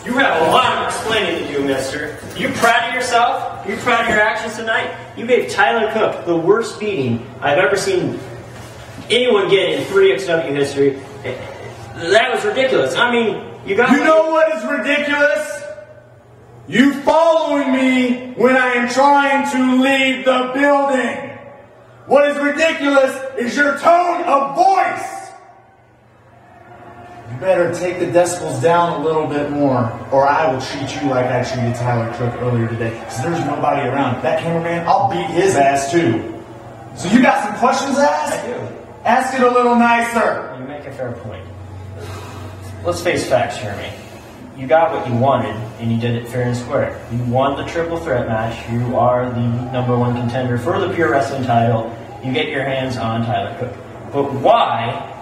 You have a lot of explaining to do, mister. You proud of yourself? You proud of your actions tonight? You gave Tyler Cook the worst beating I've ever seen anyone get in 3XW history. That was ridiculous. I mean, you got... You know what is ridiculous? You following me when I am trying to leave the building. What is ridiculous is your tone of voice. You better take the decibels down a little bit more, or I will treat you like I treated Tyler Cook earlier today. Because there's nobody around. That cameraman, I'll beat his ass too. So you got some questions to ask? I do. Ask it a little nicer. You make a fair point. Let's face facts, Jeremy. You got what you wanted, and you did it fair and square. You won the triple threat match. You are the #1 contender for the Pure Wrestling title. You get your hands on Tyler Cook. But why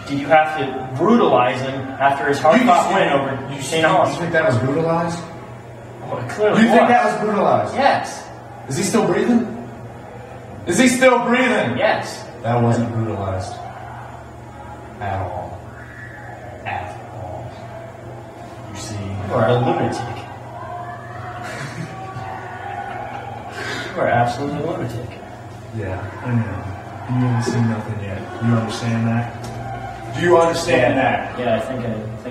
did you have to brutalize him after his hard-fought win over St. Hollis? You think that was brutalized? Well, it clearly You think that was brutalized? Yes. Is he still breathing? Is he still breathing? Yes. That wasn't brutalized. At all. At all. You see... You are a lunatic. You are absolutely a lunatic. Yeah, I know. You haven't seen nothing yet. You understand that? Do you understand that? Yeah, I think I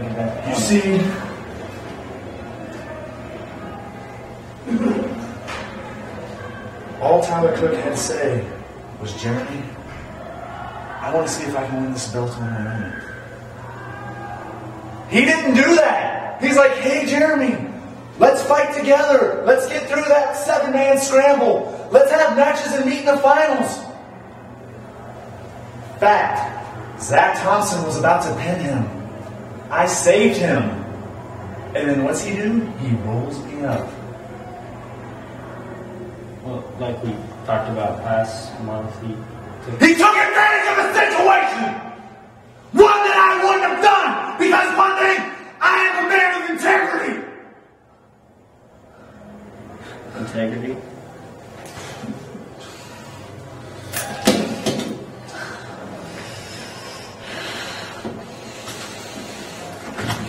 got that. You see... All Tyler Cook had to say was, Jeremy, I want to see if I can win this belt on my own. He didn't do that. He's like, hey, Jeremy, let's fight together. Let's get through that 7-man scramble. Let's have matches and meet in the finals. Fact, Zach Thompson was about to pin him. I saved him. And then what's he do? He rolls me up. Well, like we talked about last month, he took advantage of the situation! One that I wouldn't have done! Because one thing, I am a man of integrity! Integrity?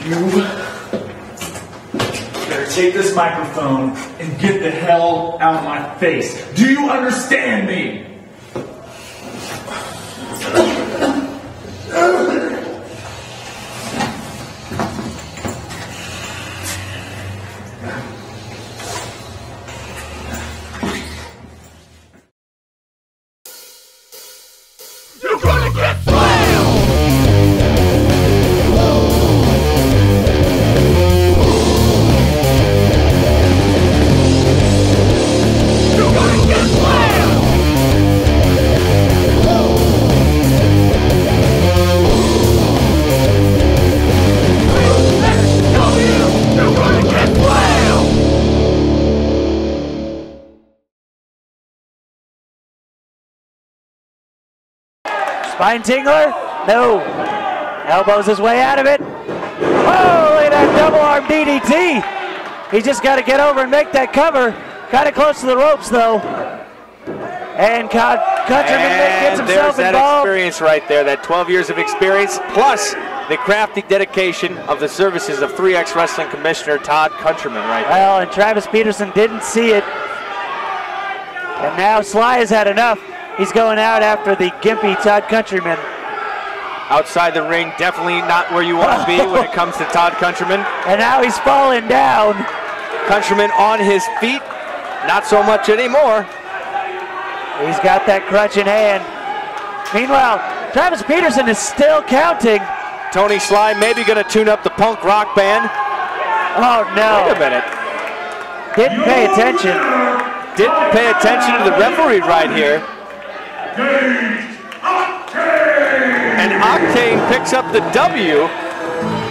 You better take this microphone and get the hell out of my face. Do you understand me? You're gonna get slammed! Spine tingler? No. Elbows his way out of it. Oh, look at that double arm DDT. He's just got to get over and make that cover. Kind of close to the ropes, though. And Countryman gets himself there's that involved. Experience right there, that 12 years of experience, plus the crafty dedication of the services of 3XWrestling Commissioner Todd Countryman right there. Well, and Travis Peterson didn't see it. And now Sly has had enough. He's going out after the gimpy Todd Countryman. Outside the ring, definitely not where you want to be when it comes to Todd Countryman. And now he's falling down. Countryman on his feet, not so much anymore. He's got that crutch in hand. Meanwhile, Travis Peterson is still counting. Tony Sly maybe going to tune up the punk rock band. Oh no. Wait a minute. Didn't pay attention. Didn't pay attention to the referee right here. And Octane picks up the W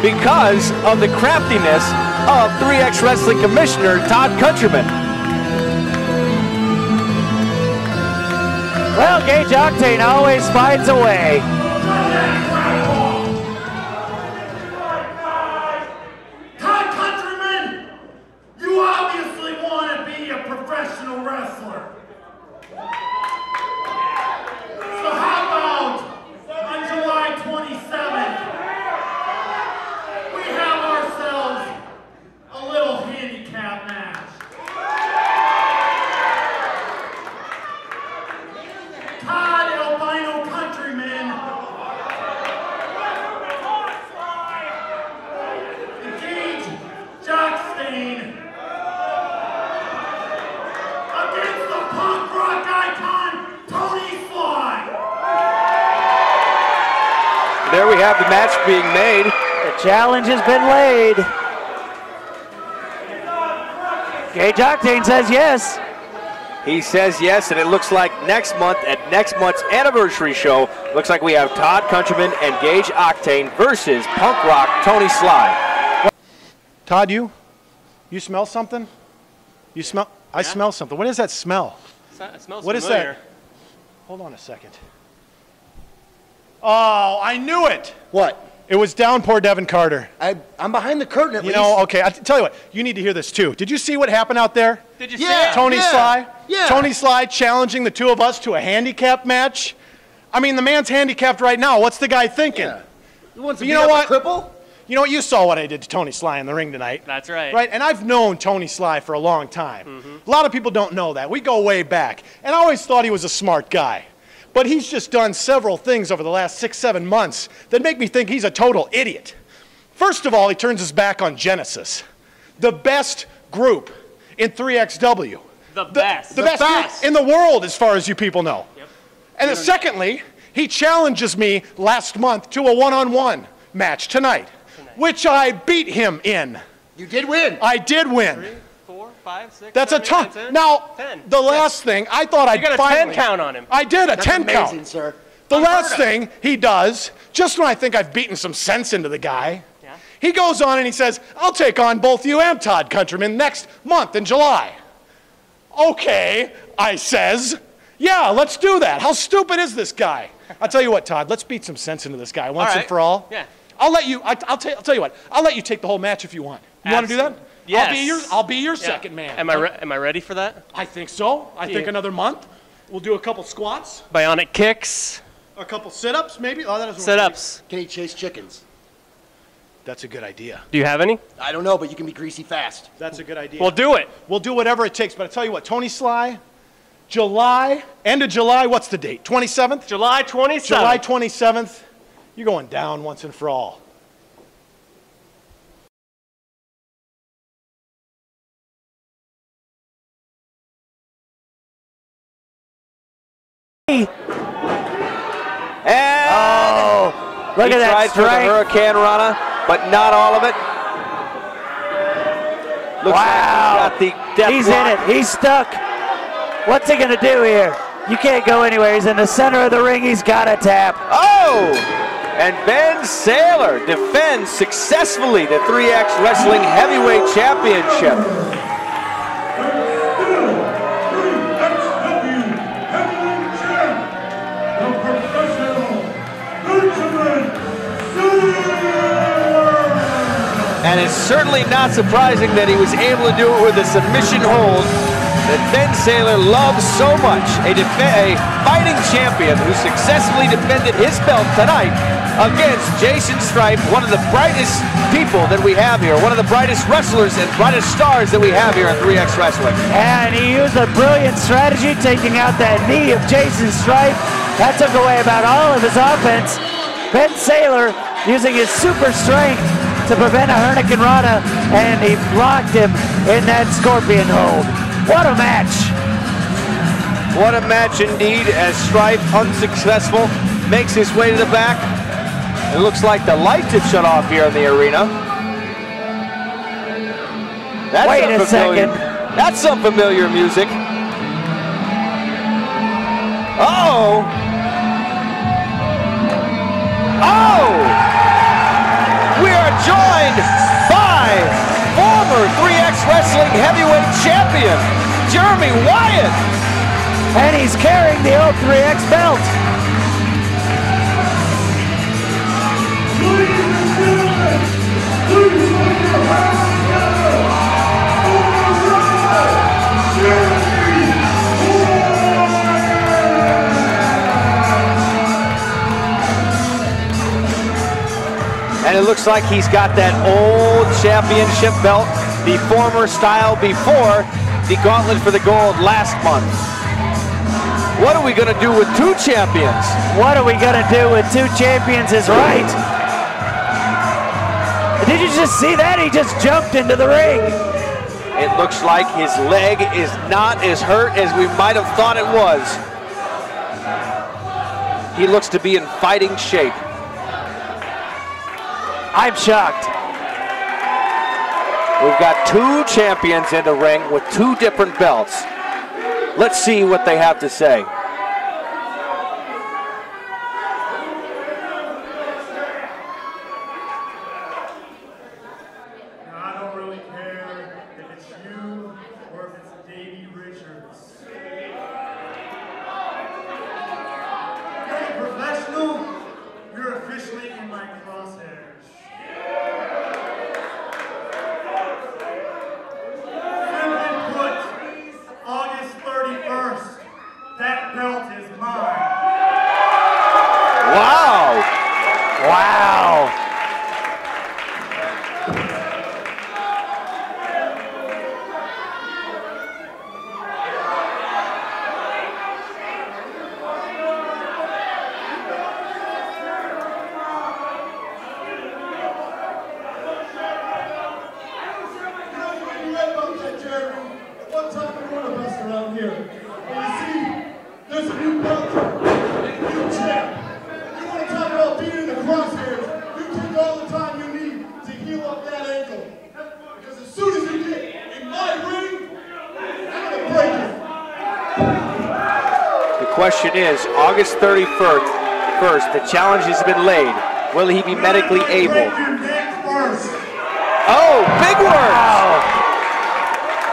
because of the craftiness of 3XWrestling Commissioner Todd Countryman. Well, Gage Octane always finds a way. Todd Countryman, you obviously want to be a professional wrestler. So how about on July 27th, we have the match being made. The challenge has been laid. Gage Octane says yes. He says yes, and it looks like next month, at next month's anniversary show, looks like we have Todd Countryman and Gage Octane versus Punk Rock Tony Sly. Todd, you smell something? You smell? I smell something. What is that smell? It smells What familiar. is that? Hold on a second. Oh, I knew it. What? It was Downpour Devin Carter. I'm behind the curtain at least. You know, okay, I tell you what, you need to hear this too. Did you see what happened out there? Did you see it? Tony Sly? Yeah. Tony Sly challenging the two of us to a handicap match? I mean, the man's handicapped right now. What's the guy thinking? Yeah. You want to You beat know up what? a cripple? You know what? You saw what I did to Tony Sly in the ring tonight. That's right. Right? And I've known Tony Sly for a long time. A lot of people don't know that. We go way back. And I always thought he was a smart guy. But he's just done several things over the last 6-7 months that make me think he's a total idiot. First of all, he turns his back on Genesis, the best group in 3XW. The best. The best group in the world, as far as you people know. Yep. And then secondly, he challenges me last month to a one-on-one match tonight, which I beat him in. You did win. I did win. 3, 4, 5, 6, That's 7, a ton. 8, 9, 10. Now, 10. the last thing, I thought I'd You got a finally... 10 count on him. I did, a That's 10 amazing, count. sir. The last thing he does, just when I think I've beaten some sense into the guy, he goes on and he says, I'll take on both you and Todd Countryman next month in July. Okay, I says, yeah, let's do that. How stupid is this guy? I'll tell you what, Todd, let's beat some sense into this guy once and for all. Yeah. I'll let you, I'll tell you what, I'll let you take the whole match if you want. You want to do that? Yes. I'll be your second man. Am I ready for that? I think so. I think another month. We'll do a couple squats, Bionic kicks, a couple sit-ups maybe. Oh, that doesn't work. sit-ups. Can he chase chickens? That's a good idea. Do you have any? I don't know, but you can be greasy fast. That's a good idea. We'll do it. We'll do whatever it takes. But I tell you what, Tony Sly, end of July, what's the date? 27th? July 27th. July 27th. You're going down once and for all. And Look at that tried for the strength. Hurricane Rana, but not all of it. Looks Wow. like he's got the death He's block. in it. He's stuck. What's he going to do here? You can't go anywhere. He's in the center of the ring. He's got to tap. Oh! And Ben Saylor defends successfully the 3X Wrestling Heavyweight Championship. And it's certainly not surprising that he was able to do it with a submission hold that Ben Saylor loves so much. A fighting champion who successfully defended his belt tonight against Jason Strife, one of the brightest people that we have here, one of the brightest wrestlers and brightest stars that we have here in 3X Wrestling. And he used a brilliant strategy, taking out that knee of Jason Strife. That took away about all of his offense. Ben Saylor using his super strength to prevent a Hurricane Rana, and he blocked him in that scorpion hold. What a match. What a match indeed, as Strife, unsuccessful, makes his way to the back. It looks like the lights have shut off here in the arena. That's Wait a second. That's some familiar music. Uh-oh. Oh! We are joined by former 3X Wrestling Heavyweight Champion, Jeremy Wyatt. And he's carrying the old 3X belt. And it looks like he's got that old championship belt, the former style before the Gauntlet for the Gold last month. What are we going to do with two champions? What are we going to do with two champions is right. Did you just see that? He just jumped into the ring. It looks like his leg is not as hurt as we might have thought it was. He looks to be in fighting shape. I'm shocked. We've got two champions in the ring with two different belts. Let's see what they have to say. I don't really care if it's you or if it's Davey Richards. You're a professional. You're officially in my crosshairs. Simply put, August 31st, that belt is mine. Wow! Wow. One time we won a best around here. And you see, there's a new belt, a new champ. You want to talk about being in the crosshairs, you take all the time you need to heal up that ankle. Because as soon as you get in my ring, I'm going to break it. The question is, August 31st, the challenge has been laid. Will he be medically able? Break your neck first. Oh, big words!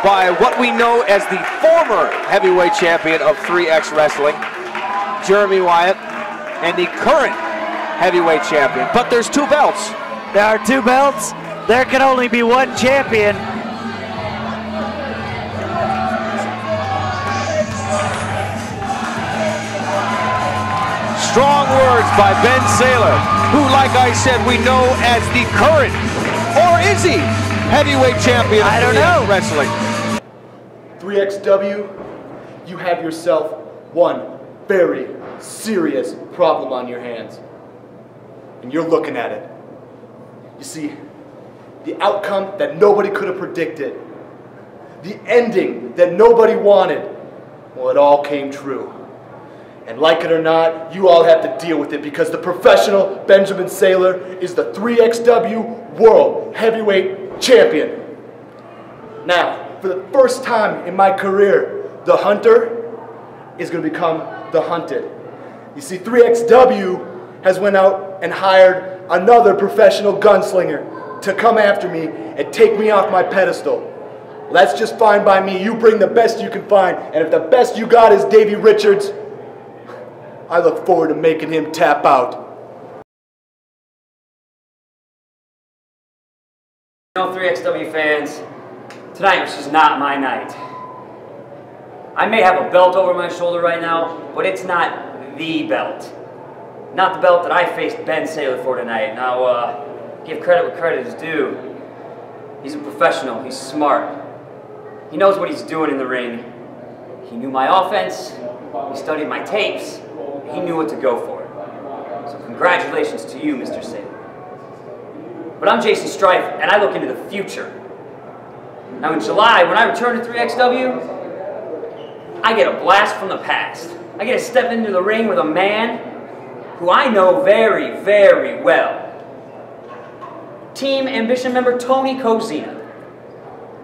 By what we know as the former heavyweight champion of 3XWrestling, Jeremy Wyatt, and the current heavyweight champion. But there's two belts. There are two belts. There can only be one champion. Strong words by Ben Saylor, who, like I said, we know as the current, or is he, heavyweight champion of I don't know. wrestling. 3XW, you have yourself one very serious problem on your hands. And you're looking at it. You see, the outcome that nobody could have predicted, the ending that nobody wanted, well, it all came true. And like it or not, you all have to deal with it because the professional Benjamin Saylor is the 3XW World Heavyweight Champion. Now, for the first time in my career, the hunter is going to become the hunted. You see, 3XW has went out and hired another professional gunslinger to come after me and take me off my pedestal. Well, that's just fine by me. You bring the best you can find, and if the best you got is Davey Richards, I look forward to making him tap out. You know, 3XW fans, tonight was just not my night. I may have a belt over my shoulder right now, but it's not the belt. Not the belt that I faced Ben Saylor for tonight. Now, give credit what credit is due. He's a professional, he's smart. He knows what he's doing in the ring. He knew my offense, he studied my tapes, he knew what to go for. So congratulations to you, Mr. Saylor. But I'm Jason Strife, and I look into the future. Now in July, when I return to 3XW, I get a blast from the past. I get to step into the ring with a man who I know very, very well. Team Ambition member Tony Kozina.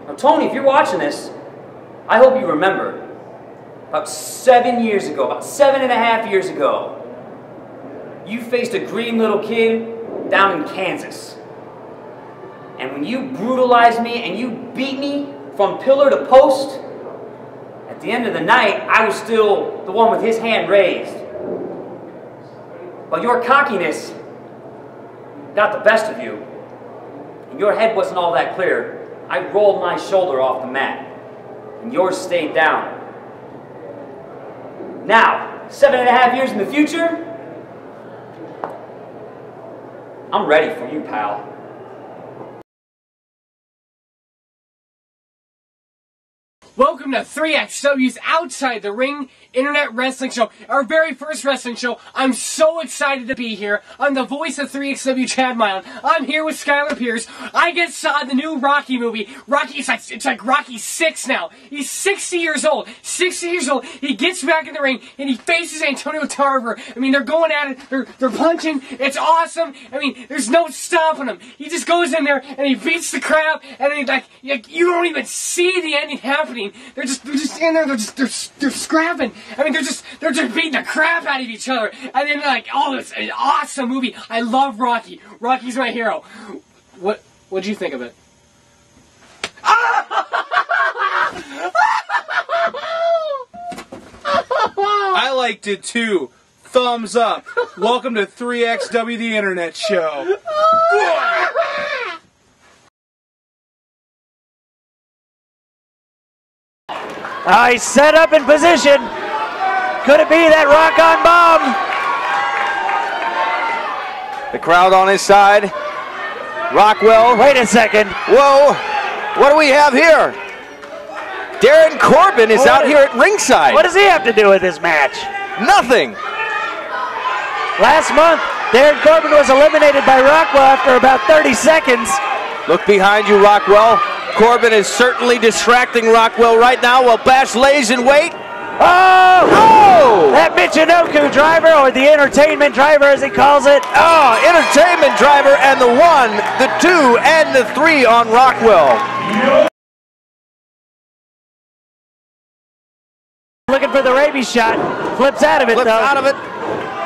Now Tony, if you're watching this, I hope you remember, about 7 years ago, about 7.5 years ago, you faced a green little kid down in Kansas. And when you brutalized me and you beat me from pillar to post, at the end of the night, I was still the one with his hand raised. But your cockiness got the best of you, and your head wasn't all that clear. I rolled my shoulder off the mat, and yours stayed down. Now, 7.5 years in the future, I'm ready for you, pal. Welcome to 3XW's Outside the Ring Internet Wrestling Show, our very first wrestling show. I'm so excited to be here. I'm the voice of 3XW Chad Milan. I'm here with Skyler Pierce. I just saw the new Rocky movie. Rocky, it's like Rocky 6 now. He's 60 years old. 60 years old. He gets back in the ring and he faces Antonio Tarver. I mean, they're going at it. They're punching. It's awesome. I mean, there's no stopping him. He just goes in there and he beats the crap, and then like you don't even see the ending happening. They're just in there. They're scrapping. I mean, they're just beating the crap out of each other. And then like, oh, it's an awesome movie. I love Rocky. Rocky's my hero. What'd you think of it? I liked it too. Thumbs up. Welcome to 3XW, the Internet Show. He's set up in position. Could it be that rock-on bomb? The crowd on his side. Rockwell. Wait a second. Whoa. What do we have here? Darren Corbin is out here at ringside. What does he have to do with this match? Nothing. Last month, Darren Corbin was eliminated by Rockwell after about 30 seconds. Look behind you, Rockwell. Corbin is certainly distracting Rockwell right now while Bash lays in wait. Oh! Oh! That Michinoku driver, or the entertainment driver as he calls it. Oh, entertainment driver, and the 1, the 2, and the 3 on Rockwell. Looking for the rabies shot. Flips out of it, Flips though. out of it.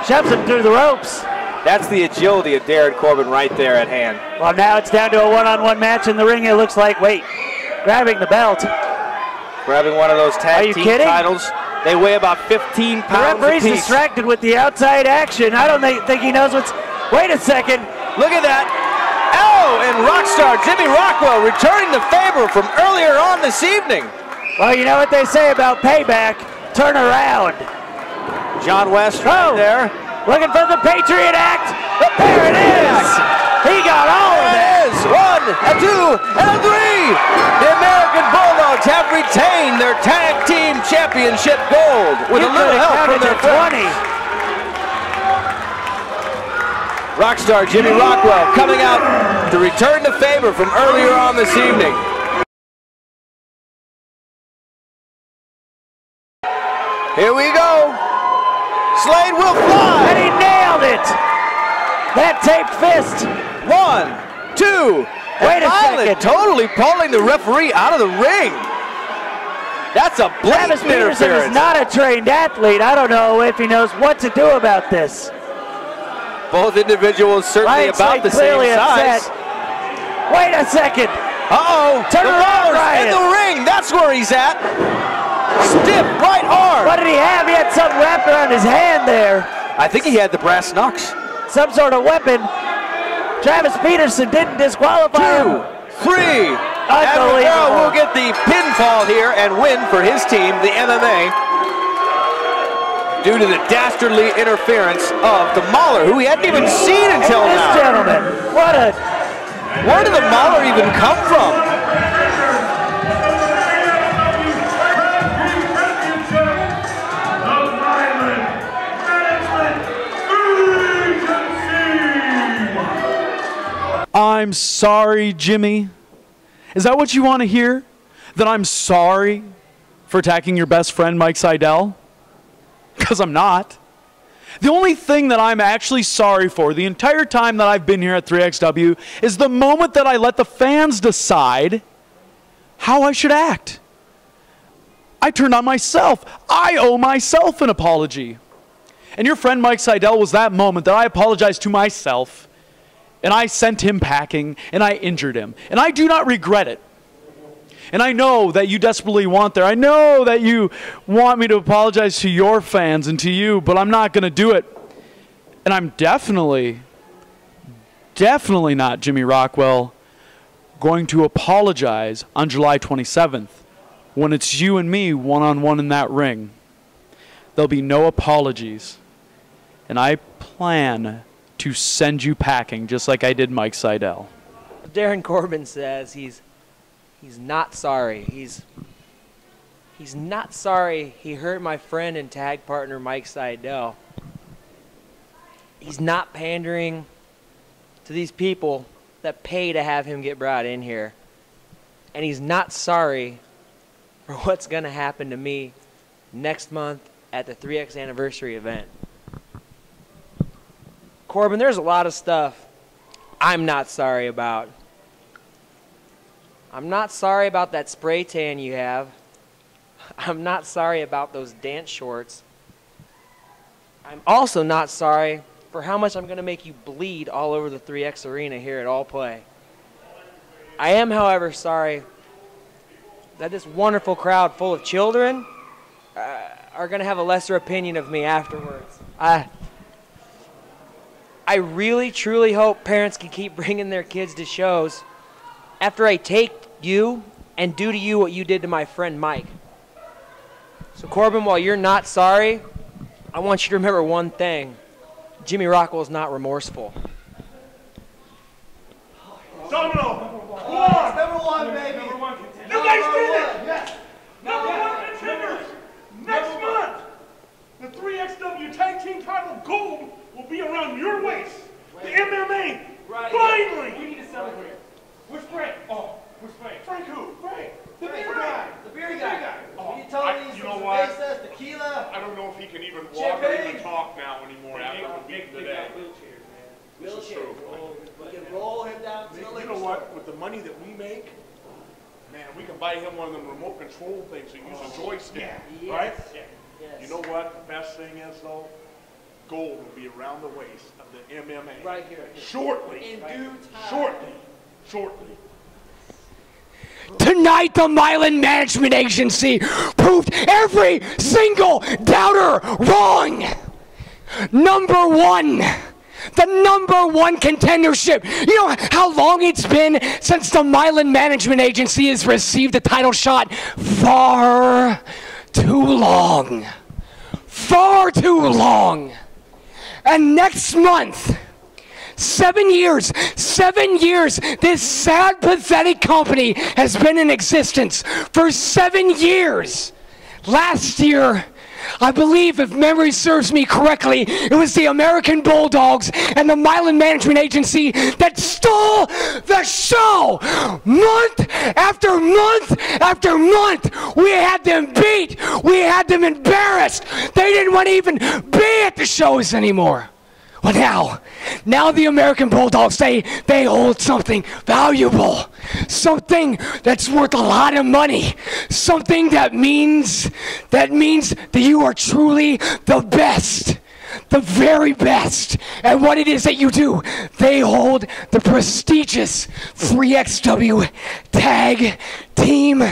Shoves him through the ropes. That's the agility of Darren Corbin right there at hand. Well, now it's down to a one-on-one match in the ring, it looks like. Wait, grabbing the belt. Grabbing one of those tag team titles. They weigh about 15 pounds The referee's apiece. distracted with the outside action. I don't think he knows what's... Wait a second. Look at that. Oh, and Rockstar Jimmy Rockwell returning the favor from earlier on this evening. Well, you know what they say about payback. Turn around. John West right there. Looking for the Patriot Act. There it is. He got all of that. It is. 1, a 2, and a 3. The American Bulldogs have retained their tag team championship gold with a little help from their friends. Rockstar Jimmy Rockwell coming out to return the favor from earlier on this evening. Here we go. Slade will fly. And he nailed it. That taped fist. 1, 2. Wait a second. Totally pulling the referee out of the ring. That's a blatant Travis Peterson is not a trained athlete. I don't know if he knows what to do about this. Both individuals certainly about the same size. Wait a second. Uh-oh. Turn around, In Ryan. the ring. That's where he's at. Stiff right arm. What did he have? He had something wrapped around his hand there. I think he had the brass knucks. Some sort of weapon. Travis Peterson didn't disqualify him. 3. And Rivera will get the pinfall here and win for his team, the MMA, due to the dastardly interference of the Mauler, who we hadn't even seen until now. This gentleman, where did the Mauler even come from? I'm sorry, Jimmy. Is that what you want to hear? That I'm sorry for attacking your best friend, Mike Seidel? Because I'm not. The only thing that I'm actually sorry for the entire time that I've been here at 3XW is the moment that I let the fans decide how I should act. I turned on myself. I owe myself an apology. And your friend Mike Seidel was that moment that I apologized to myself, and I sent him packing, and I injured him. And I do not regret it. And I know that you desperately want there. I know that you want me to apologize to your fans and to you, but I'm not going to do it. And I'm definitely not, Jimmy Rockwell, going to apologize on July 27th when it's you and me one-on-one in that ring. There'll be no apologies. And I plan to send you packing just like I did Mike Seidel. Darren Corbin says he's not sorry. He's not sorry he hurt my friend and tag partner Mike Seidel. He's not pandering to these people that pay to have him get brought in here. And he's not sorry for what's going to happen to me next month at the 3X anniversary event. Corbin, there's a lot of stuff I'm not sorry about. I'm not sorry about that spray tan you have. I'm not sorry about those dance shorts. I'm also not sorry for how much I'm going to make you bleed all over the 3X arena here at All Play. I am, however, sorry that this wonderful crowd full of children are going to have a lesser opinion of me afterwards. I really, truly hope parents can keep bringing their kids to shows after I take you and do to you what you did to my friend Mike. So Corbin, while you're not sorry, I want you to remember one thing. Jimmy Rockwell is not remorseful. Domino! Number one, baby! You guys did it! Yes! Number one contenders! Next month, the 3XW Tag Team title gold will be around your waist. The MMA, finally! We need to celebrate. Where's Frank? Oh, where's Frank? Frank who? Frank! The beer guy! The beer guy! Oh, you know what? Tequila. I don't know if he can even walk or even talk now anymore after the beat today. This is true. We can roll him down to the You know what? With the money that we make, man, we can buy him one of them remote control things and use a joystick, right? Yes. You know what? The best thing is, though? Gold will be around the waist of the MMA. Right here. Shortly. In due time. Shortly. Tonight, the Milan Management Agency proved every single doubter wrong. Number one. The number one contendership. You know how long it's been since the Milan Management Agency has received a title shot? Far too long. Far too long. And next month, 7 years, this sad, pathetic company has been in existence for 7 years. Last year, I believe, if memory serves me correctly, it was the American Bulldogs and the Milan Management Agency that stole the show. Month after month after month, we had them beat. We had them embarrassed. They didn't want to even be at the shows anymore. Well, now the American Bulldogs, they hold something valuable, something that's worth a lot of money, something that means that you are truly the best, the very best at what it is that you do. They hold the prestigious 3XW Tag Team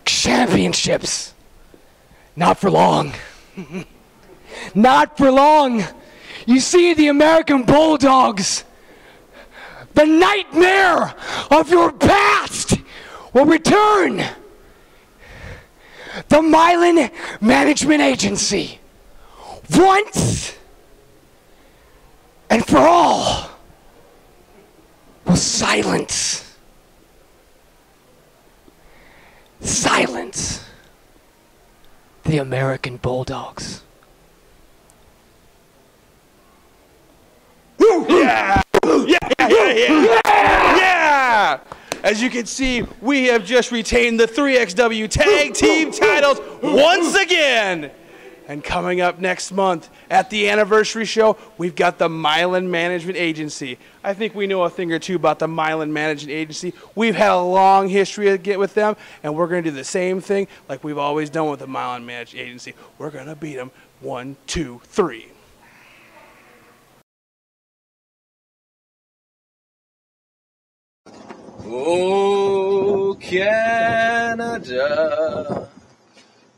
Championships. Not for long. Not for long. You see, the American Bulldogs, the nightmare of your past, will return. The Milan Management Agency, once and for all, will silence the American Bulldogs. Yeah! Yeah! As you can see, we have just retained the 3XW Tag Team titles once again. And coming up next month at the anniversary show, we've got the Milan Management Agency. I think we know a thing or two about the Milan Management Agency. We've had a long history with them, and we're going to do the same thing like we've always done with the Milan Management Agency. We're going to beat them 1, 2, 3. Oh, Canada,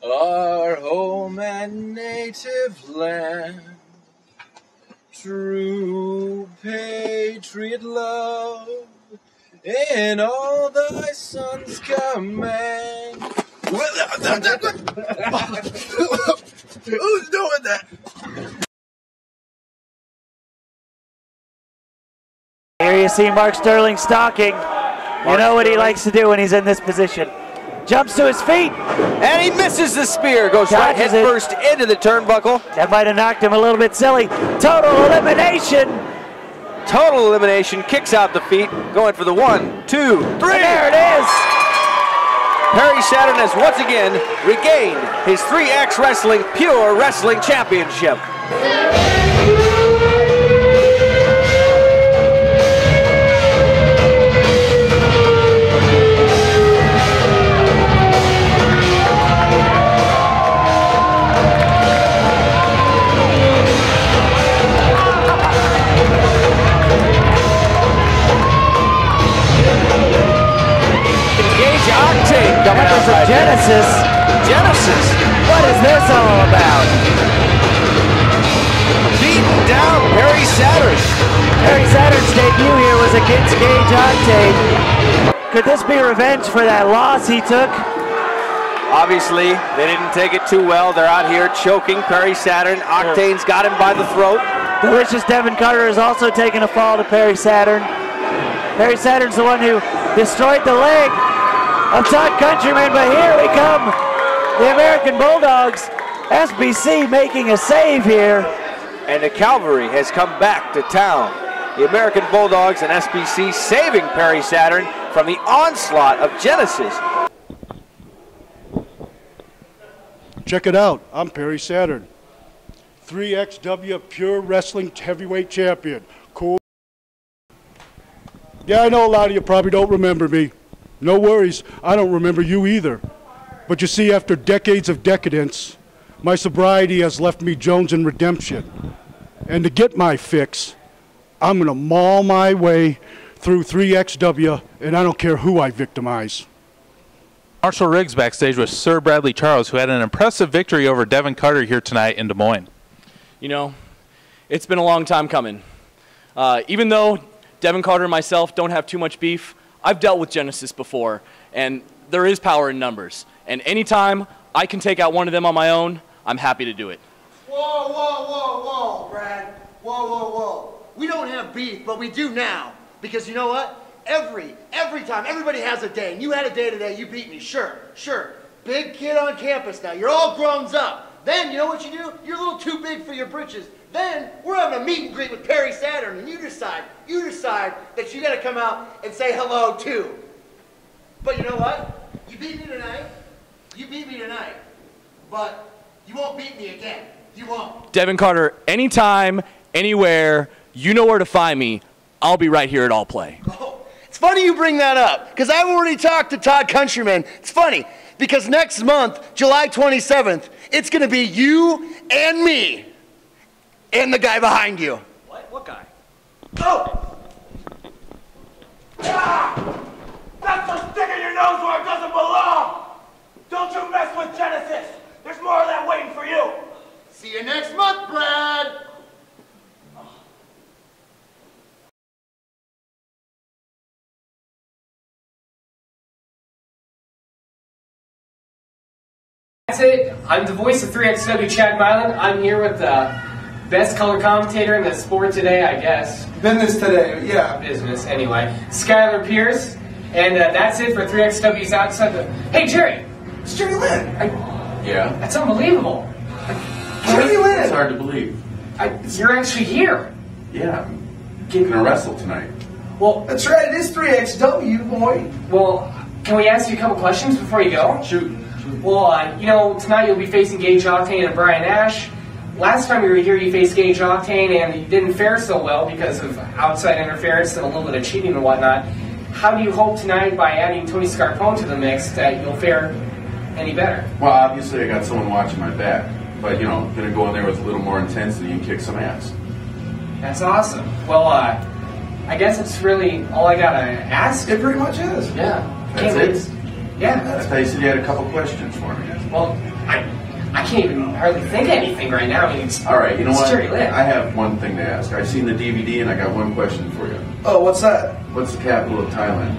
our home and native land, true patriot love in all thy sons command. Who's doing that? Here you see Mark Sterling stalking. You know what he likes to do when he's in this position. Jumps to his feet. And he misses the spear. Goes right Dodges head first into the turnbuckle. That might have knocked him a little bit silly. Total elimination. Total elimination. Kicks out the feet. Going for the 1, 2, 3. And there it is. Perry Saturn has once again regained his 3X Wrestling Pure Wrestling Championship. Members of Genesis. Genesis. What is this all about? Beating down Perry Saturn. Perry Saturn's debut here was against Gage Octane. Could this be revenge for that loss he took? Obviously, they didn't take it too well. They're out here choking Perry Saturn. Octane's got him by the throat. Delicious Devin Carter has also taken a fall to Perry Saturn. Perry Saturn's the one who destroyed the leg of Todd Countryman, but here we come. The American Bulldogs, SBC making a save here. And the cavalry has come back to town. The American Bulldogs and SBC saving Perry Saturn from the onslaught of Genesis. Check it out. I'm Perry Saturn, 3XW Pure Wrestling Heavyweight Champion. Cool. Yeah, I know a lot of you probably don't remember me. No worries, I don't remember you either. But you see, after decades of decadence, my sobriety has left me Jones in redemption. And to get my fix, I'm gonna maul my way through 3XW, and I don't care who I victimize. Marshall Riggs backstage with Sir Bradley Charles, who had an impressive victory over Devin Carter here tonight in Des Moines. You know, it's been a long time coming. Even though Devin Carter and myself don't have too much beef, I've dealt with Genesis before, and there is power in numbers. And anytime I can take out one of them on my own, I'm happy to do it. Whoa, whoa, whoa, whoa, Brad. Whoa, whoa, whoa. We don't have beef, but we do now. Because you know what? Every time, everybody has a day. And you had a day today, you beat me. Sure. Big kid on campus now. You're all grown up. Then, you know what you do? You're a little too big for your britches. Then, we're having a meet and greet with Perry Saturn, and you decide that you gotta come out and say hello too. But you know what? You beat me tonight. But you won't beat me again. You won't. Devin Carter, anytime, anywhere, you know where to find me. I'll be right here at All Play. Oh, it's funny you bring that up, because I've already talked to Todd Countryman. It's funny, because next month, July 27th, it's gonna be you and me. And the guy behind you. What guy? Oh! Ah! That's for sticking your nose where it doesn't belong! Don't you mess with Genesis! There's more of that waiting for you! See you next month, Brad! That's it. I'm the voice of 3XW, Chad Mylan. I'm here with the best color commentator in the sport today, I guess. Business today, yeah. Business, anyway. Skyler Pierce. And that's it for 3XW's Outside the... Hey, Jerry! It's Jerry Lynn! Yeah? That's unbelievable. Jerry Lynn! It's hard to believe. You're actually here. Yeah, I'm gonna wrestle tonight. Well... That's right, it is 3XW, boy. Well, can we ask you a couple questions before you go? Shoot. Well, you know, tonight you'll be facing Gage Octane and Brian Ash. Last time you were here, you faced Gage Octane, and you didn't fare so well because of outside interference and a little bit of cheating and whatnot. How do you hope tonight, by adding Tony Scarpone to the mix, that you'll fare any better? Well, obviously I got someone watching my back, but, you know, gonna go in there with a little more intensity and kick some ass. That's awesome. Well, I guess it's really all I gotta ask. It pretty much is. Yeah. That's it? Yeah. I thought you said you had a couple questions for me. Well, I can't even hardly think of anything right now. I mean, all right, you know what? Jerry Lynn. I have one thing to ask. I've seen the DVD and I got one question for you. Oh, what's that? What's the capital of Thailand?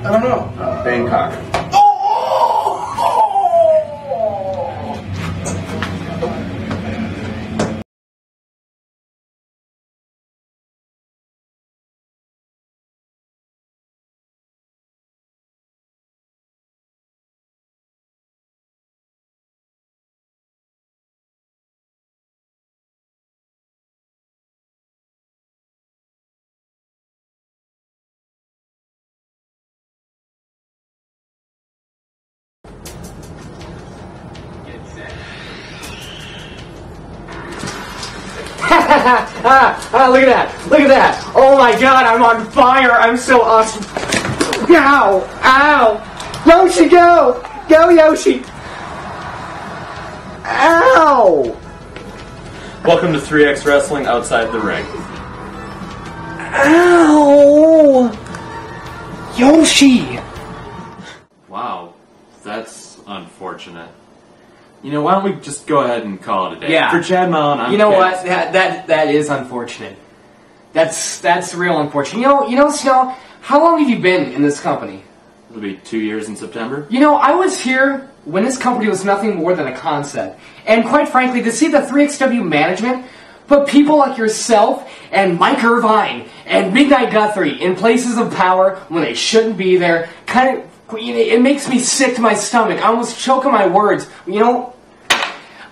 I don't know. Bangkok. Look at that. Look at that. Oh my god, I'm on fire. I'm so awesome. Ow. Ow. Yoshi, go. Go, Yoshi. Ow. Welcome to 3XWrestling Outside the Ring. Ow. Yoshi. Wow, that's unfortunate. You know, why don't we just go ahead and call it a day? Yeah. For Chad Mullen, I'm You know pissed. what? That is unfortunate. That's real unfortunate. You know, Snow, how long have you been in this company? It'll be 2 years in September. You know, I was here when this company was nothing more than a concept. And quite frankly, to see the 3XW management put people like yourself and Mike Irvine and Midnight Guthrie in places of power when they shouldn't be there, it makes me sick to my stomach. I almost choke on my words. You know,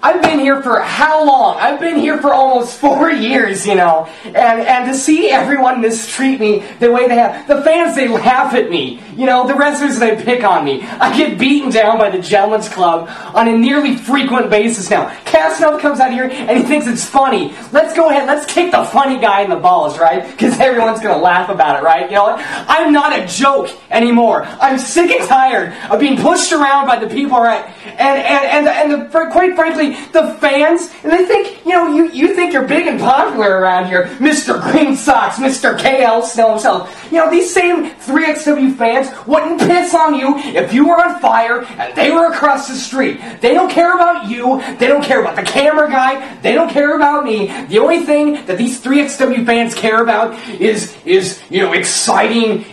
I've been here for how long? I've been here for almost 4 years, you know. And to see everyone mistreat me the way they have. The fans, they laugh at me. You know, the wrestlers, they pick on me. I get beaten down by the Gentleman's Club on a nearly frequent basis now. Casanova comes out here and he thinks it's funny. Let's go ahead, let's kick the funny guy in the balls, right? Because everyone's going to laugh about it, right? You know what? I'm not a joke anymore. I'm sick and tired of being pushed around by the people, right? And quite frankly, the fans, and they think, you know, you think you're big and popular around here, Mr. Green Sox, Mr. KL Snow himself. You know, these same 3XW fans wouldn't piss on you if you were on fire and they were across the street. They don't care about you. They don't care about the camera guy. They don't care about me. The only thing that these 3XW fans care about is you know, exciting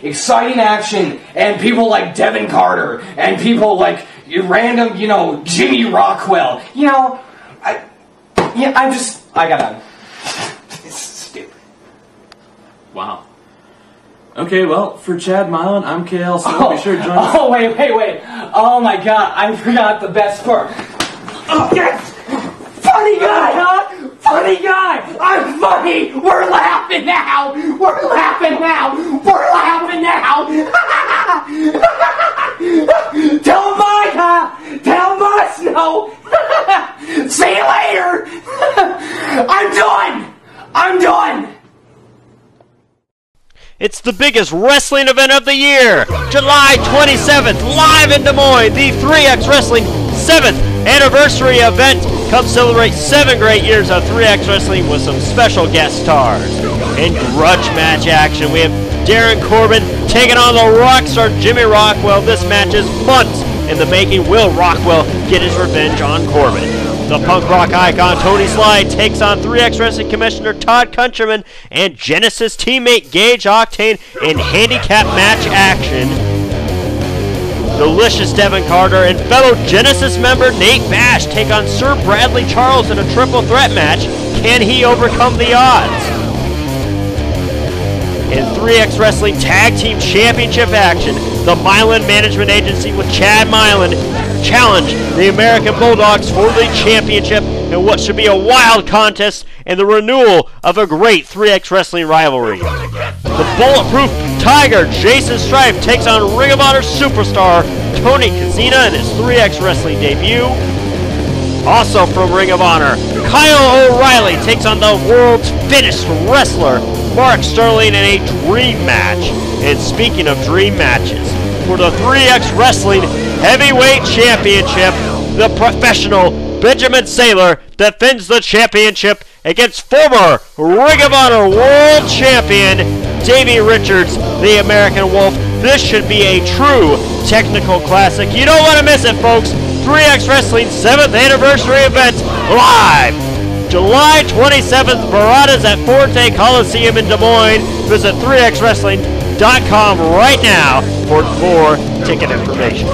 action and people like Devin Carter and people like random, you know, Jimmy Rockwell. You know, I got done. It's stupid. Wow. Okay, well, for Chad Mullen, I'm KL, so be sure to join us. Oh, wait. Oh my god, I forgot the best part. Oh, yes! Funny guy, huh? Funny guy! I'm funny! We're laughing now! We're laughing now! We're laughing now! Tell him bye, huh? Tell him bye, Snow! See you later! I'm done! It's the biggest wrestling event of the year, July 27th, live in Des Moines, the 3XWrestling 7th anniversary event. Come celebrate 7 great years of 3XWrestling with some special guest stars. In grudge match action, we have Darren Corbin taking on the rock star Jimmy Rockwell. This match is months in the making. Will Rockwell get his revenge on Corbin? The punk rock icon Tony Sly takes on 3XWrestling Commissioner Todd Countryman and Genesis teammate Gage Octane in handicap match action. Delicious Devin Carter and fellow Genesis member Nate Bash take on Sir Bradley Charles in a triple threat match. Can he overcome the odds? In 3XWrestling Tag Team Championship action, the Milan Management Agency with Chad Milan challenge the American Bulldogs for the championship in what should be a wild contest and the renewal of a great 3XWrestling rivalry. The Bulletproof Tiger Jason Strife takes on Ring of Honor superstar Tony Kazina in his 3XWrestling debut. Also from Ring of Honor, Kyle O'Reilly takes on the world's fittest wrestler Mark Sterling in a dream match. And speaking of dream matches, for the 3XWrestling Heavyweight Championship, the professional Benjamin Saylor defends the championship against former Ring of Honor World Champion Davey Richards, the American Wolf. This should be a true technical classic. You don't want to miss it, folks. 3XWrestling 7th anniversary event live July 27th, Baradas at Forte Coliseum in Des Moines. Visit 3xwrestling.com right now for more ticket information.